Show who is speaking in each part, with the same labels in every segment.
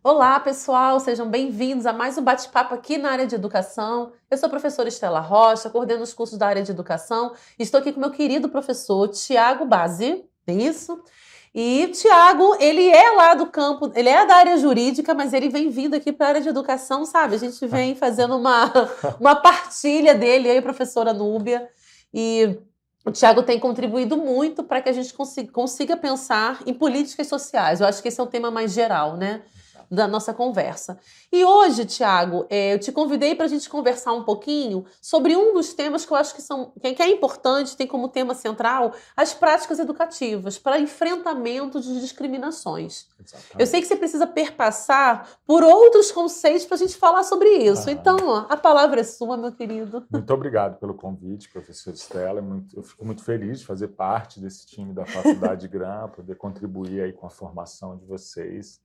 Speaker 1: Olá, pessoal, sejam bem-vindos a mais um bate-papo aqui na área de educação. Eu sou a professora Estela Rocha, coordeno os cursos da área de educação. Estou aqui com meu querido professor Tiago Bazzi, é isso? E Tiago, ele é lá do campo, ele é da área jurídica, mas ele vem vindo aqui para a área de educação, sabe? A gente vem fazendo uma partilha dele, eu e a professora Núbia, e o Tiago tem contribuído muito para que a gente consiga pensar em políticas sociais. Eu acho que esse é um tema mais geral, né? Da nossa conversa. E hoje, Tiago, eu te convidei para a gente conversar um pouquinho sobre um dos temas que eu acho que é importante, tem como tema central as práticas educativas para enfrentamento de discriminações.
Speaker 2: Exatamente.
Speaker 1: Eu sei que você precisa perpassar por outros conceitos para a gente falar sobre isso. Então, ó, a palavra é sua, meu querido.
Speaker 2: Muito obrigado pelo convite, professor Estela. Eu fico muito feliz de fazer parte desse time da Faculdade GRAM, poder contribuir aí com a formação de vocês.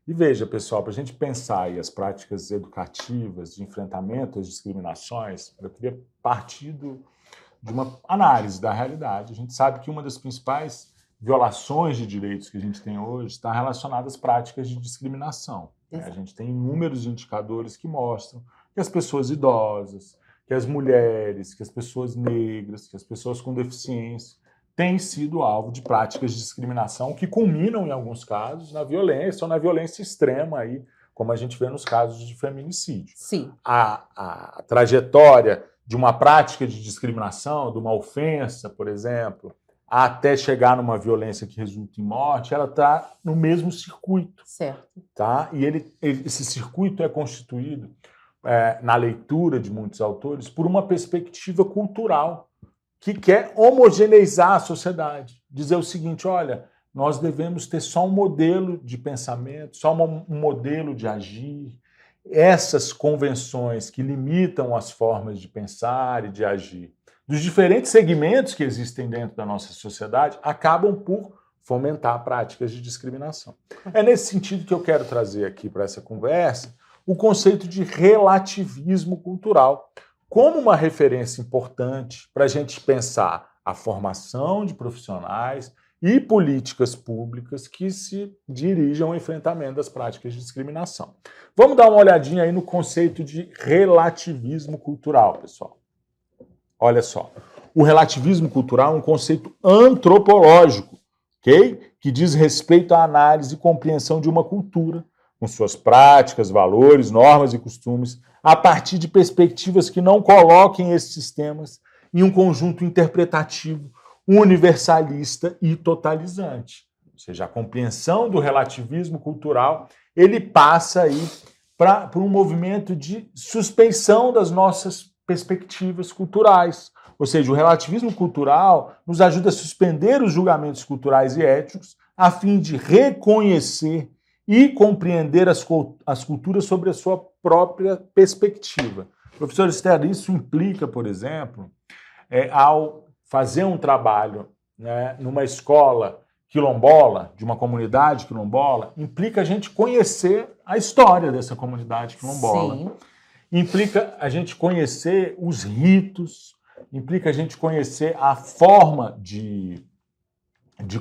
Speaker 2: E veja, pessoal, para a gente pensar aí as práticas educativas de enfrentamento às discriminações, eu queria partir de uma análise da realidade. A gente sabe que uma das principais violações de direitos que a gente tem hoje está relacionada às práticas de discriminação. A gente tem inúmeros indicadores que mostram que as pessoas idosas, que as mulheres, que as pessoas negras, que as pessoas com deficiência têm sido alvo de práticas de discriminação que culminam, em alguns casos, na violência ou na violência extrema, aí, como a gente vê nos casos de feminicídio.
Speaker 1: Sim.
Speaker 2: A trajetória de uma prática de discriminação, de uma ofensa, por exemplo, até chegar numa violência que resulta em morte, ela está no mesmo circuito.
Speaker 1: Certo.
Speaker 2: Tá? E esse circuito é constituído, na leitura de muitos autores, por uma perspectiva cultural que quer homogeneizar a sociedade. Dizer o seguinte, olha, nós devemos ter só um modelo de pensamento, só um modelo de agir. Essas convenções que limitam as formas de pensar e de agir dos diferentes segmentos que existem dentro da nossa sociedade acabam por fomentar práticas de discriminação. É nesse sentido que eu quero trazer aqui para essa conversa o conceito de relativismo cultural como uma referência importante para a gente pensar a formação de profissionais e políticas públicas que se dirijam ao enfrentamento das práticas de discriminação. Vamos dar uma olhadinha aí no conceito de relativismo cultural, pessoal. Olha só, o relativismo cultural é um conceito antropológico, ok? Que diz respeito à análise e compreensão de uma cultura, com suas práticas, valores, normas e costumes, a partir de perspectivas que não coloquem esses sistemas em um conjunto interpretativo, universalista e totalizante. Ou seja, a compreensão do relativismo cultural, ele passa aí por um movimento de suspensão das nossas perspectivas culturais. Ou seja, o relativismo cultural nos ajuda a suspender os julgamentos culturais e éticos a fim de reconhecer e compreender as culturas sobre a sua própria perspectiva. Professor Estela, isso implica, por exemplo, ao fazer um trabalho, né, numa escola quilombola, de uma comunidade quilombola, implica a gente conhecer a história dessa comunidade quilombola.
Speaker 1: Sim.
Speaker 2: Implica a gente conhecer os ritos, implica a gente conhecer a forma de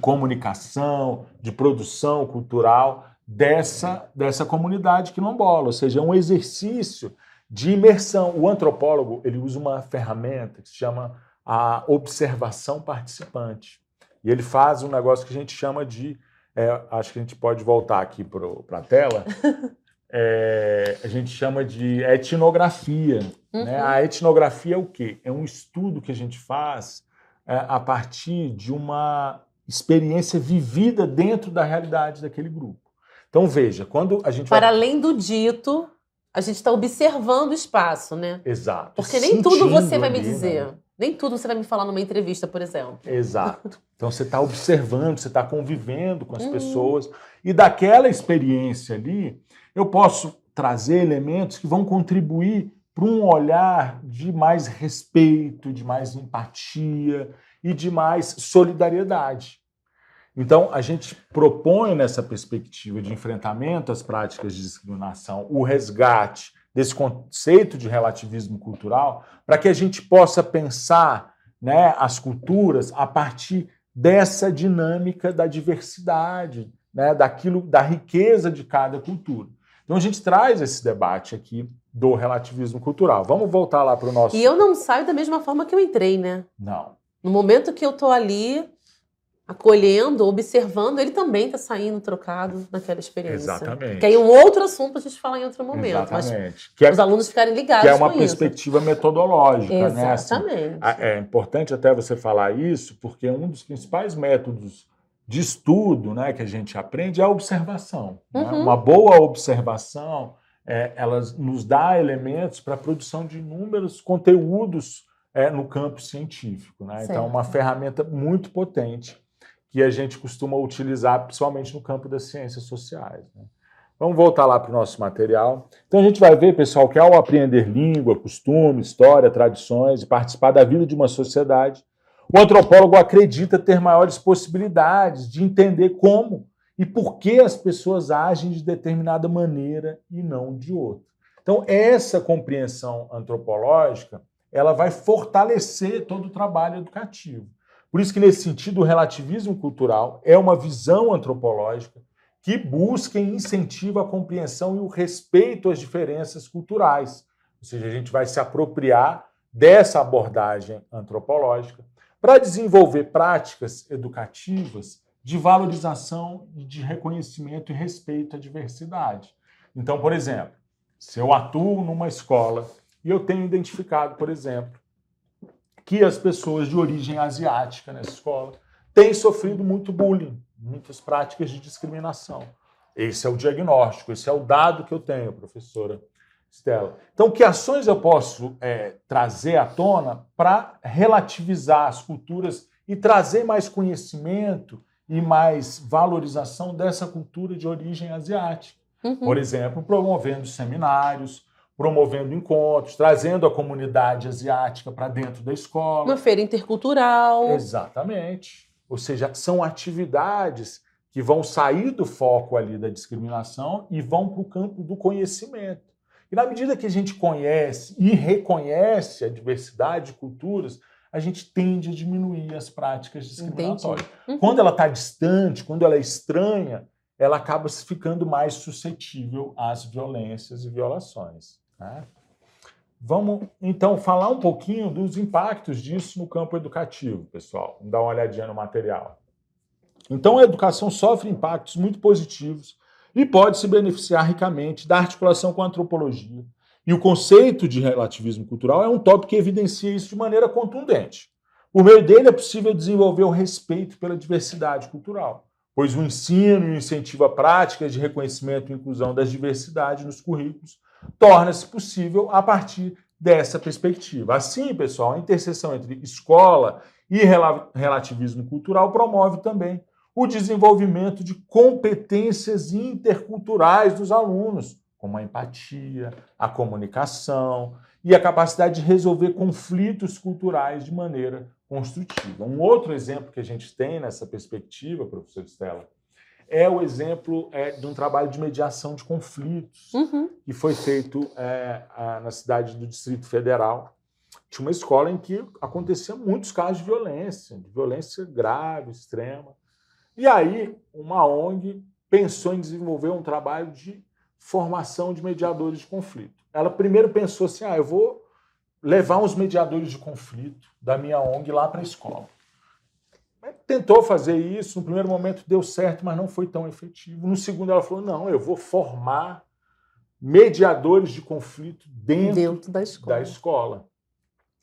Speaker 2: comunicação, de produção cultural dessa comunidade quilombola, ou seja, é um exercício de imersão. O antropólogo ele usa uma ferramenta que se chama a observação participante. E ele faz um negócio que a gente chama de... acho que a gente pode voltar aqui para a tela. A gente chama de etnografia.
Speaker 1: Uhum.
Speaker 2: Né? A etnografia é o quê? É um estudo que a gente faz a partir de uma experiência vivida dentro da realidade daquele grupo. Então, veja, quando a gente
Speaker 1: Para além do dito, a gente está observando o espaço, né?
Speaker 2: Exato.
Speaker 1: Porque nem tudo você vai me
Speaker 2: ali,
Speaker 1: dizer.
Speaker 2: né?
Speaker 1: Nem tudo você vai me falar numa entrevista, por exemplo.
Speaker 2: Exato. Então, você está observando, você está convivendo com as pessoas. E daquela experiência ali, eu posso trazer elementos que vão contribuir para um olhar de mais respeito, de mais empatia e de mais solidariedade. Então, a gente propõe nessa perspectiva de enfrentamento às práticas de discriminação o resgate desse conceito de relativismo cultural para que a gente possa pensar, né, as culturas a partir dessa dinâmica da diversidade, né, da riqueza de cada cultura. Então a gente traz esse debate aqui do relativismo cultural. Vamos voltar lá para o nosso...
Speaker 1: E eu não saio da mesma forma que eu entrei, né?
Speaker 2: Não.
Speaker 1: No momento que eu tô ali acolhendo, observando, ele também está saindo trocado naquela experiência.
Speaker 2: Exatamente.
Speaker 1: Que aí um outro assunto a gente fala em outro momento.
Speaker 2: Exatamente.
Speaker 1: Mas os alunos ficarem ligados
Speaker 2: que é uma
Speaker 1: com
Speaker 2: perspectiva metodológica.
Speaker 1: Exatamente.
Speaker 2: Né? Assim, é importante até você falar isso, porque um dos principais métodos de estudo, né, que a gente aprende é a observação. Né? Uma boa observação, ela nos dá elementos para a produção de inúmeros conteúdos no campo científico. Né? Então, é uma ferramenta muito potente que a gente costuma utilizar, principalmente no campo das ciências sociais. Né? Vamos voltar lá para o nosso material. Então, a gente vai ver, pessoal, que ao aprender língua, costume, história, tradições e participar da vida de uma sociedade, o antropólogo acredita ter maiores possibilidades de entender como e por que as pessoas agem de determinada maneira e não de outra. Então, essa compreensão antropológica, ela vai fortalecer todo o trabalho educativo. Por isso que, nesse sentido, o relativismo cultural é uma visão antropológica que busca e incentiva a compreensão e o respeito às diferenças culturais. Ou seja, a gente vai se apropriar dessa abordagem antropológica para desenvolver práticas educativas de valorização e de reconhecimento e respeito à diversidade. Então, por exemplo, se eu atuo numa escola e eu tenho identificado, por exemplo, que as pessoas de origem asiática nessa escola têm sofrido muito bullying, muitas práticas de discriminação. Esse é o diagnóstico, esse é o dado que eu tenho, professora Estela. Então, que ações eu posso trazer à tona para relativizar as culturas e trazer mais conhecimento e mais valorização dessa cultura de origem asiática? Por exemplo, promovendo seminários, promovendo encontros, trazendo a comunidade asiática para dentro da escola.
Speaker 1: Uma feira intercultural.
Speaker 2: Exatamente. Ou seja, são atividades que vão sair do foco ali da discriminação e vão para o campo do conhecimento. E na medida que a gente conhece e reconhece a diversidade de culturas, a gente tende a diminuir as práticas discriminatórias. Quando ela está distante, quando ela é estranha, ela acaba ficando mais suscetível às violências e violações. Né? Vamos, então, falar um pouquinho dos impactos disso no campo educativo, pessoal. Vamos dar uma olhadinha no material. Então, a educação sofre impactos muito positivos e pode se beneficiar ricamente da articulação com a antropologia. E o conceito de relativismo cultural é um tópico que evidencia isso de maneira contundente. Por meio dele, é possível desenvolver o respeito pela diversidade cultural, pois o ensino e o incentivo a práticas de reconhecimento e inclusão das diversidades nos currículos torna-se possível a partir dessa perspectiva. Assim, pessoal, a interseção entre escola e relativismo cultural promove também o desenvolvimento de competências interculturais dos alunos, como a empatia, a comunicação e a capacidade de resolver conflitos culturais de maneira construtiva. Um outro exemplo que a gente tem nessa perspectiva, professor Estela, é o exemplo de um trabalho de mediação de conflitos que foi feito na cidade do Distrito Federal. Tinha uma escola em que acontecia muitos casos de violência grave, extrema. E aí, uma ONG pensou em desenvolver um trabalho de formação de mediadores de conflito. Ela primeiro pensou assim, eu vou levar uns mediadores de conflito da minha ONG lá para a escola. Tentou fazer isso, no primeiro momento deu certo, mas não foi tão efetivo. No segundo ela falou, não, eu vou formar mediadores de conflito dentro da escola.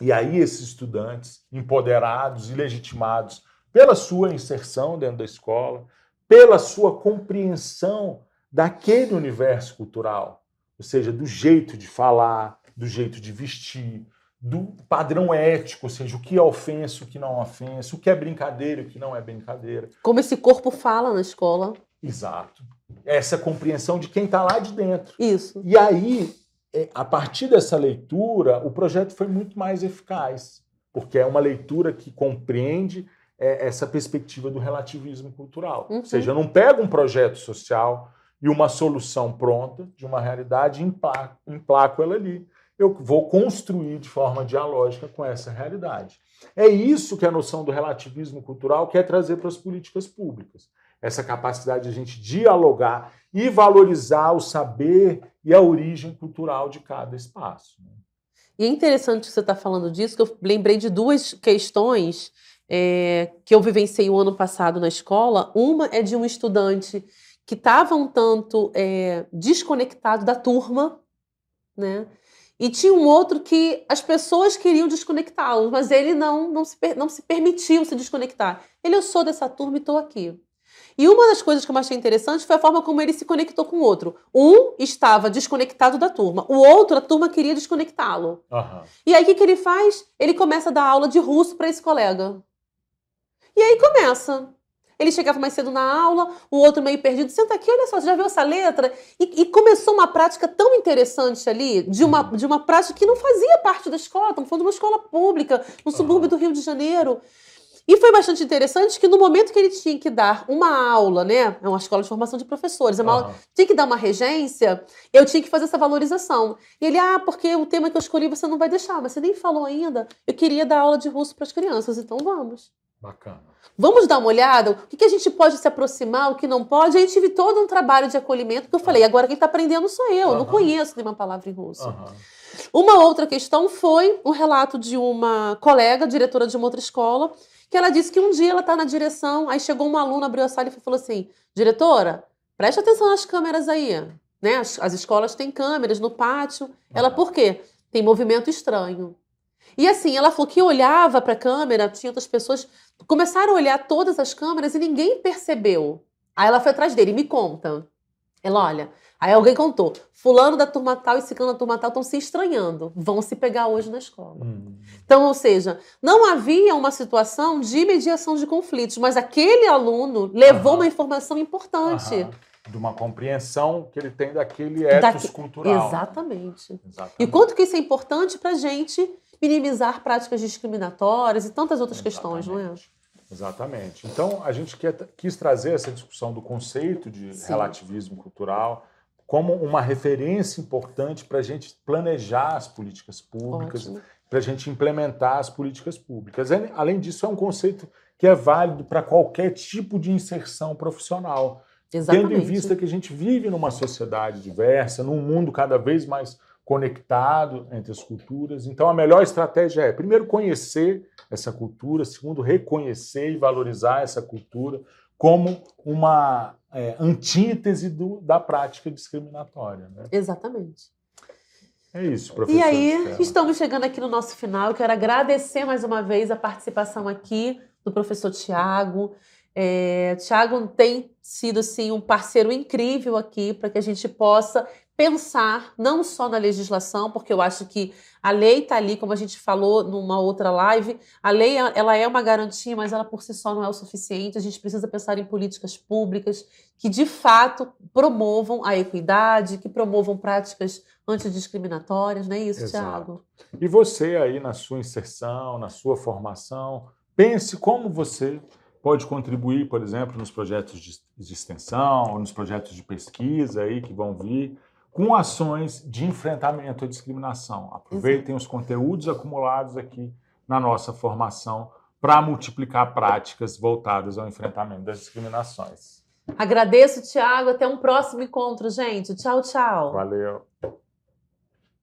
Speaker 2: E aí esses estudantes empoderados e legitimados pela sua inserção dentro da escola, pela sua compreensão daquele universo cultural, ou seja, do jeito de falar, do jeito de vestir, do padrão ético, ou seja, o que é ofensa, o que não é ofensa, o que é brincadeira, o que não é brincadeira.
Speaker 1: Como esse corpo fala na escola.
Speaker 2: Exato. Essa compreensão de quem está lá de dentro.
Speaker 1: Isso.
Speaker 2: E aí, a partir dessa leitura, o projeto foi muito mais eficaz, porque é uma leitura que compreende essa perspectiva do relativismo cultural. Ou seja, eu não pego um projeto social e uma solução pronta de uma realidade e emplaco ela ali. Eu vou construir de forma dialógica com essa realidade. É isso que a noção do relativismo cultural quer trazer para as políticas públicas. essa capacidade de a gente dialogar e valorizar o saber e a origem cultural de cada espaço.
Speaker 1: E é interessante que você está falando disso, que eu lembrei de duas questões que eu vivenciei o ano passado na escola. Uma é de um estudante que estava um tanto desconectado da turma, né? E tinha um outro que as pessoas queriam desconectá-lo, mas ele não se permitiu se desconectar. Eu sou dessa turma e estou aqui. E uma das coisas que eu achei interessante foi a forma como ele se conectou com o outro. Um estava desconectado da turma, o outro, a turma queria desconectá-lo.
Speaker 2: Uhum.
Speaker 1: E aí o que ele faz? Ele começa a dar aula de russo para esse colega. E aí começa. Ele chegava mais cedo na aula, o outro meio perdido. Senta aqui, olha só, você já viu essa letra? E começou uma prática tão interessante ali, de uma prática que não fazia parte da escola. Estamos falando de uma escola pública, no subúrbio do Rio de Janeiro. E foi bastante interessante que no momento que ele tinha que dar uma aula, né? É uma escola de formação de professores, tinha que dar uma regência, eu tinha que fazer essa valorização. E ele, porque o tema que eu escolhi você não vai deixar, mas você nem falou ainda. Eu queria dar aula de russo para as crianças, então vamos.
Speaker 2: Bacana.
Speaker 1: Vamos dar uma olhada? O que a gente pode se aproximar, o que não pode? Aí tive todo um trabalho de acolhimento, porque eu falei, agora quem está aprendendo sou eu, não conheço nenhuma palavra em russo. Uma outra questão foi um relato de uma colega, diretora de uma outra escola, que ela disse que um dia ela está na direção, aí chegou uma aluna, abriu a sala e falou assim, diretora, preste atenção nas câmeras aí, né? As escolas têm câmeras no pátio. Ela, por quê? Tem movimento estranho. E assim, ela falou que olhava para a câmera, tinha outras pessoas, começaram a olhar todas as câmeras e ninguém percebeu. Aí ela foi atrás dele, me conta. Ela, olha, aí alguém contou, fulano da turma tal e ciclano da turma tal estão se estranhando, vão se pegar hoje na escola. Então, ou seja, não havia uma situação de mediação de conflitos, mas aquele aluno levou uma informação importante.
Speaker 2: De uma compreensão que ele tem daquele ethos cultural.
Speaker 1: Exatamente. E quanto que isso é importante para a gente minimizar práticas discriminatórias e tantas outras questões, não é?
Speaker 2: Exatamente. Então, a gente quis trazer essa discussão do conceito de relativismo cultural como uma referência importante para a gente planejar as políticas públicas, para a gente implementar as políticas públicas. Além disso, é um conceito que é válido para qualquer tipo de inserção profissional.
Speaker 1: Exatamente.
Speaker 2: Tendo em vista que a gente vive numa sociedade diversa, num mundo cada vez mais conectado entre as culturas. Então, a melhor estratégia é, primeiro, conhecer essa cultura, segundo, reconhecer e valorizar essa cultura como uma antítese da prática discriminatória. Né?
Speaker 1: Exatamente.
Speaker 2: É isso, professor.
Speaker 1: E aí, estamos chegando aqui no nosso final. Eu quero agradecer mais uma vez a participação aqui do professor Tiago. Tiago tem sido assim, um parceiro incrível aqui para que a gente possa pensar não só na legislação, porque eu acho que a lei está ali, como a gente falou numa outra live, a lei ela é uma garantia, mas ela por si só não é o suficiente. A gente precisa pensar em políticas públicas que de fato promovam a equidade, que promovam práticas antidiscriminatórias, não é isso, Tiago?
Speaker 2: E você aí na sua inserção, na sua formação, pense como você pode contribuir, por exemplo, nos projetos de extensão, ou nos projetos de pesquisa aí que vão vir, com ações de enfrentamento à discriminação. Aproveitem os conteúdos acumulados aqui na nossa formação para multiplicar práticas voltadas ao enfrentamento das discriminações.
Speaker 1: Agradeço, Tiago. Até um próximo encontro, gente. Tchau, tchau.
Speaker 2: Valeu.